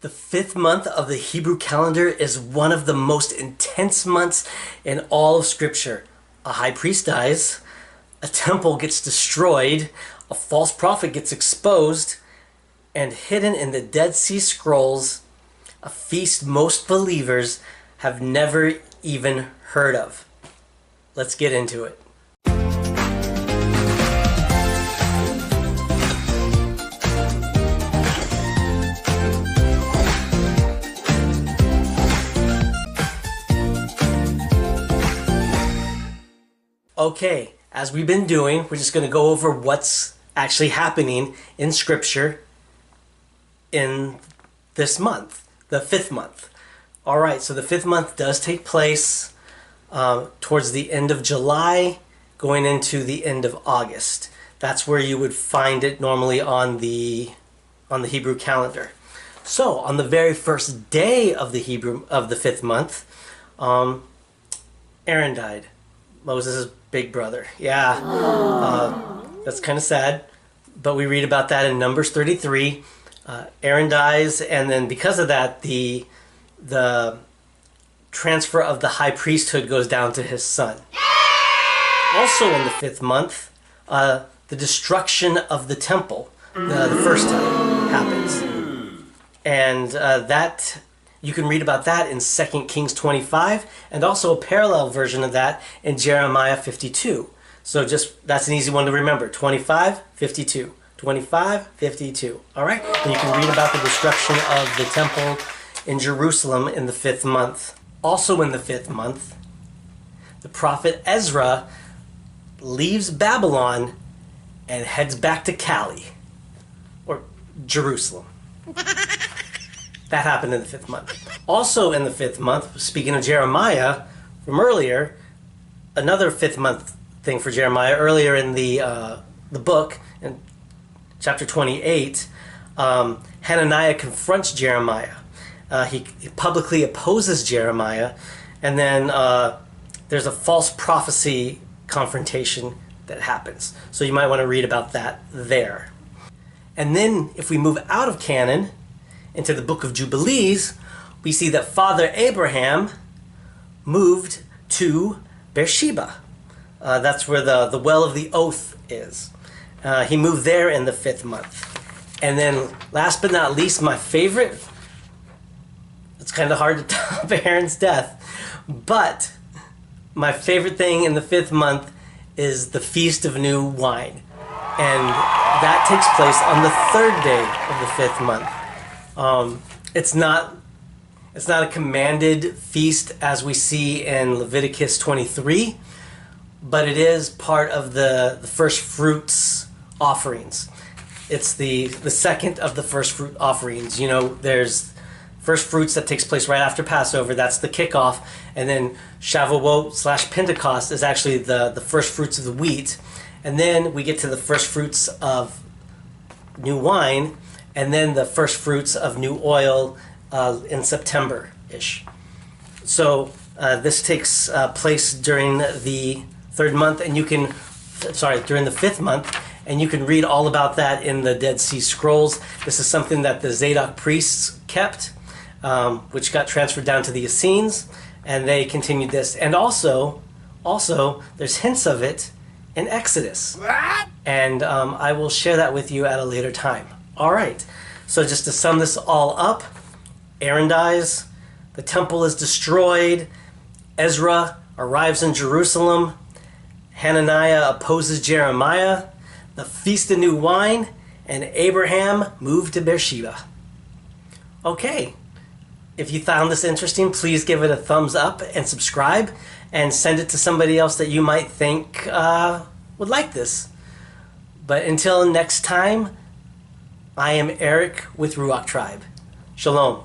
The fifth month of the Hebrew calendar is one of the most intense months in all of Scripture. A high priest dies, a temple gets destroyed, a false prophet gets exposed, and hidden in the Dead Sea Scrolls, a feast most believers have never even heard of. Let's get into it. Okay, as we've been doing, we're just going to go over what's actually happening in Scripture in this month, the fifth month. All right, so the fifth month does take place towards the end of July, going into the end of August. That's where you would find it normally on the Hebrew calendar. So on the very first day of the fifth month, Aaron died. Moses' big brother. Yeah, that's kind of sad, but we read about that in Numbers 33. Aaron dies, and then because of that, the transfer of the high priesthood goes down to his son. Also in the fifth month, the destruction of the temple, the first time, happens. And that you can read about that in 2 Kings 25, and also a parallel version of that in Jeremiah 52. So that's an easy one to remember. 25, 52. 25, 52. All right? And you can read about the destruction of the temple in Jerusalem in the fifth month. Also in the fifth month, the prophet Ezra leaves Babylon and heads back to Cali, or Jerusalem. That happened in the fifth month. Also in the fifth month, speaking of Jeremiah from earlier, another fifth month thing for Jeremiah, earlier in the book, in chapter 28, Hananiah confronts Jeremiah. He publicly opposes Jeremiah, and then there's a false prophecy confrontation that happens. So you might want to read about that there. And then if we move out of canon into the book of Jubilees, we see that Father Abraham moved to Beersheba. That's where the well of the oath is. He moved there in the fifth month. And then last but not least, my favorite, it's kind of hard to top Aaron's death, but my favorite thing in the fifth month is the Feast of New Wine. And that takes place on the third day of the fifth month. It's not a commanded feast as we see in Leviticus 23, but it is part of the first fruits offerings. It's the second of the first fruit offerings. You know, there's first fruits that takes place right after Passover. That's the kickoff, and then Shavuot / Pentecost is actually the first fruits of the wheat, and then we get to the first fruits of new wine, and then the first fruits of new oil in September-ish. So this takes place during the third month, and during the fifth month, and you can read all about that in the Dead Sea Scrolls. This is something that the Zadok priests kept, which got transferred down to the Essenes, and they continued this. And also, there's hints of it in Exodus. And I will share that with you at a later time. All right, so just to sum this all up, Aaron dies, the temple is destroyed, Ezra arrives in Jerusalem, Hananiah opposes Jeremiah, the Feast of New Wine, and Abraham moved to Beersheba. Okay, if you found this interesting, please give it a thumbs up and subscribe, and send it to somebody else that you might think would like this. But until next time, I am Eric with Ruach Tribe. Shalom.